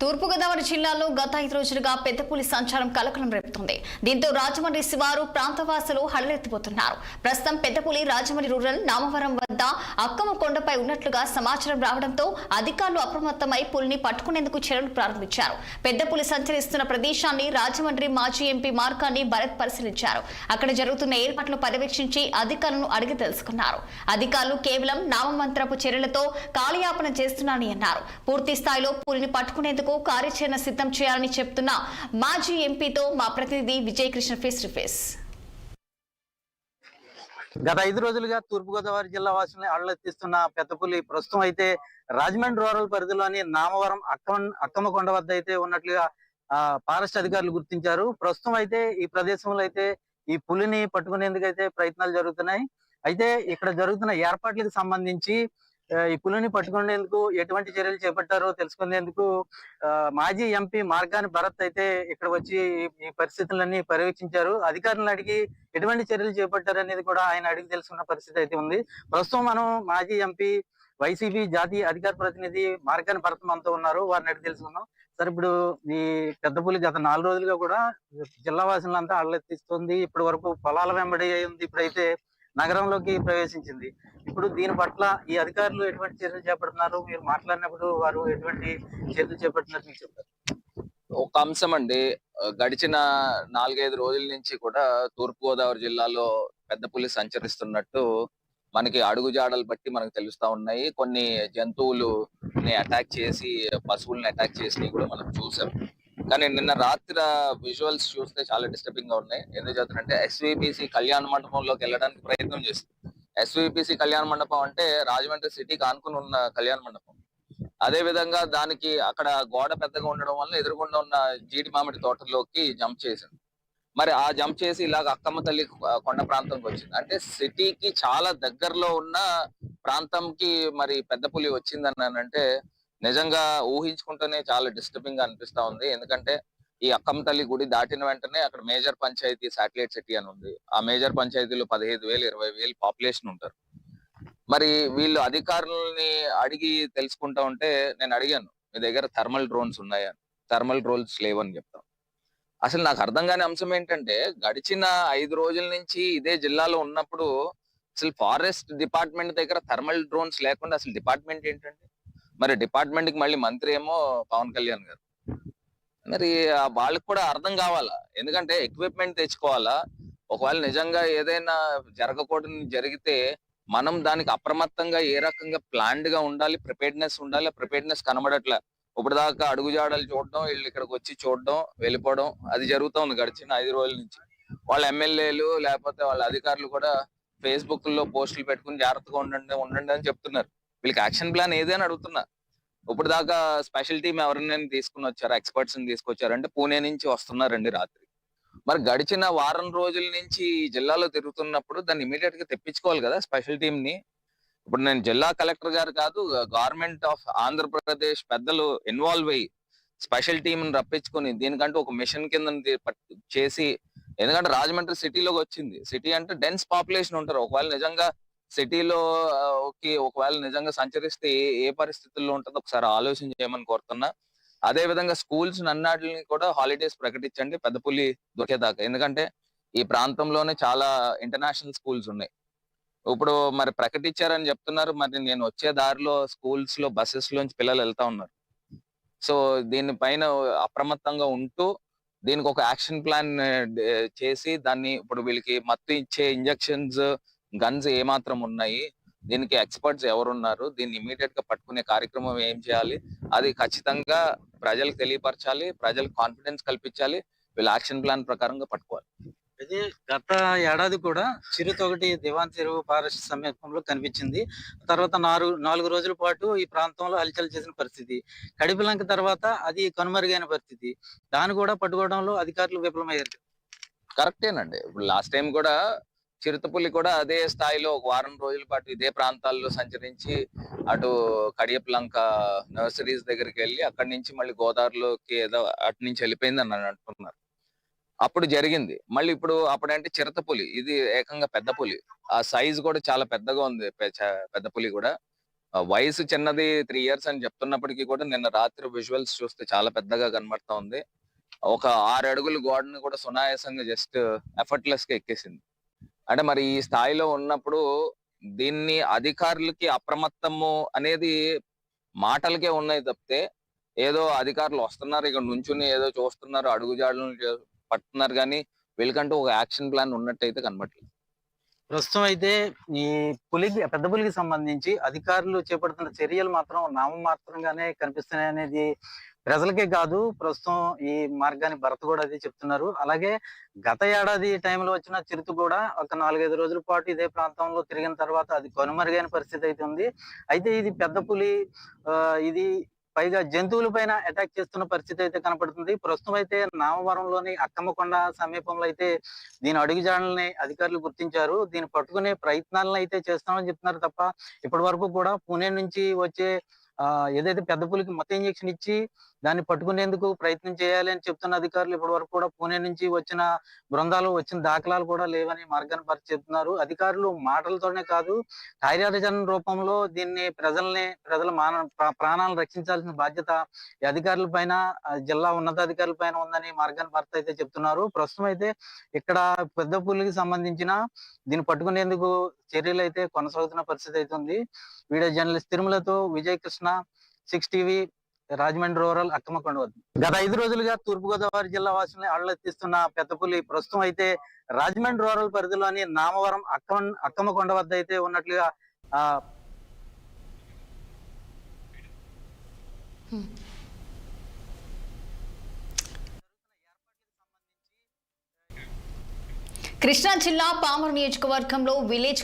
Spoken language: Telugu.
తూర్పుగోదావరి జిల్లాలో గత 5 రోజులుగా పెద్ద పులి సంచారం కలకలం రేపుతోంది. దీంతో రాజమండ్రి శివారు ప్రాంతవాసులు హడలెత్తిపోతున్నారు. ప్రస్తుతం పెద్ద పులి రాజమండ్రి రూరల్ నామవరం వద్ద అక్కమ కొండపై ఉన్నట్లుగా సమాచారం రావడంతో అధికారులు అప్రమత్తమై పులిని పట్టుకునేందుకు చర్యలు ప్రారంభించారు. పెద్ద పులి సంచరిస్తున్న ప్రదేశాన్ని రాజమండ్రి మాజీ ఎంపీ మార్కాన్ని భరత్ పరిశీలించారు. అక్కడ జరుగుతున్న ఏర్పాట్లు పర్యవేక్షించి అధికారులను అడిగి తెలుసుకున్నారు. అధికారులు కేవలం నామమంత్రపు చర్యలతో కాలయాపన చేస్తున్నారని అన్నారు. పూర్తి స్థాయిలో పులిని పట్టుకునేందుకు కార్యాచరణ సిద్ధం చేయాలని చెప్తున్న మాజీ ఎంపీతో మా ప్రతినిధి Vijay Krishna face to face. గత 5 రోజులుగా తూర్పుగోదావరి జిల్లా వాసుల్ని అళ్లెత్తిస్తున్న పెద్దపులి ప్రస్తుతం అయితే రాజమండ్రి రూరల్ పరిధిలోని నామవరం అక్కమకొండ వద్ద అయితే ఉన్నట్లుగా ఫారెస్ట్ అధికారులు గుర్తించారు. ప్రస్తుతం అయితే ఈ ప్రదేశంలో అయితే ఈ పులిని పట్టుకునేందుకు అయితే ప్రయత్నాలు జరుగుతున్నాయి. అయితే ఇక్కడ జరుగుతున్న ఏర్పాట్లకు సంబంధించి ఈ పులిని పట్టుకునేందుకు ఎటువంటి చర్యలు చేపట్టారో తెలుసుకునేందుకు మాజీ ఎంపీ మార్గాని భరత్ అయితే ఇక్కడ వచ్చి ఈ పరిస్థితులన్నీ పర్యవేక్షించారు. అధికారులను అడిగి ఎటువంటి చర్యలు చేపట్టారు అనేది కూడా ఆయన అడిగి తెలుసుకున్న పరిస్థితి అయితే ఉంది. ప్రస్తుతం మనం మాజీ ఎంపీ వైసీపీ జాతీయ అధికార ప్రతినిధి మార్గాని భరత్ మనతో ఉన్నారు. వారిని అడిగి తెలుసుకుందాం. సార్, ఇప్పుడు ఈ పెద్ద పులి గత 4 రోజులుగా కూడా జిల్లా వాసులంతా అళ్లెత్తిస్తుంది. ఇప్పటి వరకు పొలాల వెంబడి ఉంది, ఇప్పుడైతే నగరంలోకి ప్రవేశించింది. ఇప్పుడు దీని పట్ల ఈ అధికారులు ఎటువంటి చర్యలు చేపడుతున్నారు? మీరు మాట్లాడినప్పుడు వారు ఎటువంటి చర్యలు చేపడుతున్నారు మీకు చెప్తారు? ఒక అంశం అండి, గడిచిన 4-5 రోజుల నుంచి కూడా తూర్పుగోదావరి జిల్లాలో పెద్ద పులి సంచరిస్తున్నట్టు మనకి అడుగుజాడలు బట్టి మనకు తెలుస్తా ఉన్నాయి. కొన్ని జంతువులని అటాక్ చేసి, పశువుల్ని అటాక్ చేసి కూడా మనం చూసాం. కానీ నిన్న రాత్రి విజువల్స్ చూస్తే చాలా డిస్టర్బింగ్ గా ఉన్నాయి. ఎందుకు చెప్తారంటే ఎస్విపిసి కళ్యాణ మండపంలోకి వెళ్ళడానికి ప్రయత్నం చేస్తుంది. ఎస్విపిసి కళ్యాణ మండపం అంటే రాజమండ్రి సిటీకి ఆనుకుని ఉన్న కళ్యాణ మండపం. అదే విధంగా దానికి అక్కడ గోడ పెద్దగా ఉండడం వల్ల ఎదురుగుండా ఉన్న జీడి మామిడి తోటలోకి జంప్ చేసింది. మరి ఆ జంప్ చేసి ఇలాగ అక్కమ్మ తల్లి కొండ ప్రాంతంకి వచ్చింది. అంటే సిటీకి చాలా దగ్గరలో ఉన్న ప్రాంతంకి మరి పెద్ద పులి వచ్చిందని అంటే నిజంగా ఊహించుకుంటేనే చాలా డిస్టర్బింగ్ గా అనిపిస్తా ఉంది. ఎందుకంటే ఈ అక్కమ్మ తల్లి గుడి దాటిన వెంటనే అక్కడ మేజర్ పంచాయతీ శాటిలైట్ సిటీ అని ఉంది. ఆ మేజర్ పంచాయతీలో 15,000 20,000 పాపులేషన్ ఉంటారు. మరి వీళ్ళు అధికారులని అడిగి తెలుసుకుంటా ఉంటే నేను అడిగాను, మీ దగ్గర థర్మల్ డ్రోన్స్ ఉన్నాయా? థర్మల్ డ్రోన్స్ లేవని చెప్తాం. అసలు నాకు అర్థం కాని అంశం ఏంటంటే గడిచిన 5 రోజుల నుంచి ఇదే జిల్లాలో ఉన్నప్పుడు అసలు ఫారెస్ట్ డిపార్ట్మెంట్ దగ్గర థర్మల్ డ్రోన్స్ లేకుండా అసలు డిపార్ట్మెంట్ ఏంటంటే, మరి డిపార్ట్మెంట్ కి మళ్ళీ మంత్రి ఏమో పవన్ కళ్యాణ్ గారు. మరి వాళ్ళకి కూడా అర్థం కావాలా, ఎందుకంటే ఎక్విప్మెంట్ తెచ్చుకోవాలా. ఒకవేళ నిజంగా ఏదైనా జరగకూడని జరిగితే మనం దానికి అప్రమత్తంగా ఏ రకంగా ప్లాన్డ్ గా ఉండాలి, ప్రిపేర్డ్నెస్ ఉండాలి. ప్రిపేర్డ్నెస్ కనబడట్లా. ఇప్పుడు దాకా అడుగుజాడలు చూడడం, వీళ్ళు ఇక్కడికి వచ్చి చూడడం, వెళ్ళిపోవడం అది జరుగుతూ ఉంది గడిచిన 5 రోజుల నుంచి. వాళ్ళ ఎమ్మెల్యేలు లేకపోతే వాళ్ళ అధికారులు కూడా ఫేస్బుక్ లో పోస్టులు పెట్టుకుని జాగ్రత్తగా ఉండండి అని చెప్తున్నారు. వీళ్ళకి యాక్షన్ ప్లాన్ ఏదైనా అడుగుతున్నా. ఇప్పుడు దాకా స్పెషల్ టీం ఎవరినైనా తీసుకుని వచ్చారు, ఎక్స్పర్ట్స్ ని తీసుకొచ్చారంటే పూణే నుంచి వస్తున్నారండి రాత్రి. మరి గడిచిన వారం రోజుల నుంచి ఈ జిల్లాలో తిరుగుతున్నప్పుడు దాన్ని ఇమీడియట్ గా తెప్పించుకోవాలి కదా స్పెషల్ టీం ని. ఇప్పుడు నేను జిల్లా కలెక్టర్ గారు కాదు, గవర్నమెంట్ ఆఫ్ ఆంధ్రప్రదేశ్ పెద్దలు ఇన్వాల్వ్ అయ్యి స్పెషల్ టీం ని రప్పించుకుని దీనికంటూ ఒక మిషన్ కింద చేసి, ఎందుకంటే రాజమండ్రి సిటీలోకి వచ్చింది. సిటీ అంటే డెన్స్ పాపులేషన్ ఉంటారు. ఒకవేళ నిజంగా సిటీలో ఒకవేళ నిజంగా సంచరిస్తే ఏ పరిస్థితుల్లో ఉంటుందో ఒకసారి ఆలోచన చేయమని కోరుతున్నా. అదే విధంగా స్కూల్స్ అన్నిటిని కూడా హాలిడేస్ ప్రకటించండి పెద్ద పులి దొరికేదాకా. ఎందుకంటే ఈ ప్రాంతంలోనే చాలా ఇంటర్నేషనల్ స్కూల్స్ ఉన్నాయి. ఇప్పుడు మరి ప్రకటించారని చెప్తున్నారు. మరి నేను వచ్చే దారిలో స్కూల్స్ లో బస్సెస్ లోంచి పిల్లలు వెళ్తా ఉన్నారు. సో దీనిపైన అప్రమత్తంగా ఉంటూ దీనికి ఒక యాక్షన్ ప్లాన్ చేసి దాన్ని ఇప్పుడు వీళ్ళకి మత్తు ఇచ్చే ఇంజెక్షన్స్, గన్స్ ఏమాత్రం ఉన్నాయి, దీనికి ఎక్స్పర్ట్స్ ఎవరున్నారు, దీన్ని ఇమీడియట్ గా పట్టుకునే కార్యక్రమం ఏం చేయాలి, అది ఖచ్చితంగా ప్రజలకు తెలియపరచాలి, ప్రజలకు కాన్ఫిడెన్స్ కల్పించాలి. వీళ్ళ యాక్షన్ ప్లాన్ ప్రకారంగా పట్టుకోవాలి. అయితే గత ఏడాది కూడా చిరుతొకటి దివాన్ చెరువు ఫారెస్ట్ సమీపంలో కనిపించింది. తర్వాత 4 రోజుల పాటు ఈ ప్రాంతంలో హల్చల్ చేసిన పరిస్థితి. కడిపిలంక తర్వాత అది కనుమరుగైన పరిస్థితి. దాన్ని కూడా పట్టుకోవడంలో అధికారులు విఫలమయ్యారు. కరెక్టేనండి. ఇప్పుడు లాస్ట్ టైం కూడా చిరుతపులి కూడా అదే స్థాయిలో ఒక వారం రోజుల పాటు ఇదే ప్రాంతాల్లో సంచరించి అటు కడియప్లంక నర్సరీస్ దగ్గరికి వెళ్ళి అక్కడి నుంచి మళ్ళీ గోదావరిలోకి ఏదో అటు నుంచి వెళ్ళిపోయింది అని అంటున్నారు. అప్పుడు జరిగింది. మళ్ళీ ఇప్పుడు అప్పుడంటే చిరుతపులి, ఇది ఏకంగా పెద్ద పులి. ఆ సైజ్ కూడా చాలా పెద్దగా ఉంది పెద్ద పులి కూడా. వయసు చిన్నది 3 years అని చెప్తున్నప్పటికీ కూడా నిన్న రాత్రి విజువల్స్ చూస్తే చాలా పెద్దగా కనబడతా ఉంది. ఒక 6 అడుగుల గోడని కూడా సునాయాసంగా జస్ట్ ఎఫర్ట్లెస్ గా ఎక్కేసింది. అంటే మరి ఈ స్థాయిలో ఉన్నప్పుడు దీన్ని అధికారులకి అప్రమత్తము అనేది మాటలకే ఉన్నాయి తప్పితే, ఏదో అధికారులు వస్తున్నారు ఇక్కడ నుంచుని ఏదో చూస్తున్నారు అడుగుజాడలను పట్టుతున్నారు కానీ వీళ్ళకంటూ ఒక యాక్షన్ ప్లాన్ ఉన్నట్టయితే కనబడలేదు. ప్రస్తుతం అయితే ఈ పెద్ద పులికి సంబంధించి అధికారులు చేపడుతున్న చర్యలు మాత్రం నామమాత్రంగానే కనిపిస్తున్నాయి అనేది ప్రజలకే కాదు, ప్రస్తుతం ఈ మార్గాన్ని భరత్ కూడా అదే చెప్తున్నారు. అలాగే గత ఏడాది టైంలో వచ్చిన చిరుత కూడా ఒక 4-5 రోజుల పాటు ఇదే ప్రాంతంలో తిరిగిన తర్వాత అది కనుమరుగైన పరిస్థితి అయితే ఉంది. అయితే ఇది పెద్ద పులి ఇది పైగా జంతువుల పైన అటాక్ చేస్తున్న పరిస్థితి అయితే కనపడుతుంది. ప్రస్తుతం అయితే నామవరంలోని అక్కమ్మకొండ సమీపంలో అయితే దీని అడుగుజాడల్ని అధికారులు గుర్తించారు. దీన్ని పట్టుకునే ప్రయత్నాలను అయితే చేస్తామని చెప్తున్నారు తప్ప ఇప్పటి వరకు కూడా పుణె నుంచి వచ్చే ఏదైతే పెద్ద పులికి మొత్తం ఇంజెక్షన్ ఇచ్చి దాన్ని పట్టుకునేందుకు ప్రయత్నం చేయాలి అని చెప్తున్న అధికారులు ఇప్పటి వరకు కూడా పుణె నుంచి వచ్చిన బృందాలు వచ్చిన దాఖలాలు కూడా లేవని మార్గాన్ని భర్తీ చెప్తున్నారు. అధికారులు మాటలతోనే కాదు కార్యాచరణ రూపంలో దీన్ని ప్రజల ప్రాణాలను రక్షించాల్సిన బాధ్యత ఈ అధికారుల పైన, జిల్లా ఉన్నతాధికారుల పైన ఉందని మార్గాన్ని భర్తీ అయితే చెప్తున్నారు. ప్రస్తుతం అయితే ఇక్కడ పెద్ద పులికి సంబంధించిన దీన్ని పట్టుకునేందుకు చర్యలు అయితే కొనసాగుతున్న పరిస్థితి అయితే ఉంది. వీడియో జర్నలిస్ట్ తిరుమలతో విజయ్ కృష్ణ, 6 TV, రాజమండ్రి రూరల్, అక్కమ్మకొండ వద్ద. గత 5 రోజులుగా తూర్పుగోదావరి జిల్లా వాసుల్ని అళ్ళెత్తిస్తున్న పెద్దపులి ప్రస్తుతం అయితే రాజమండ్రి రూరల్ పరిధిలోని నామవరం అక్కమ్మకొండ వద్ద అయితే ఉన్నట్లుగా కృష్ణా జిల్లా పామూరు నియోజకవర్గంలో విలేజ్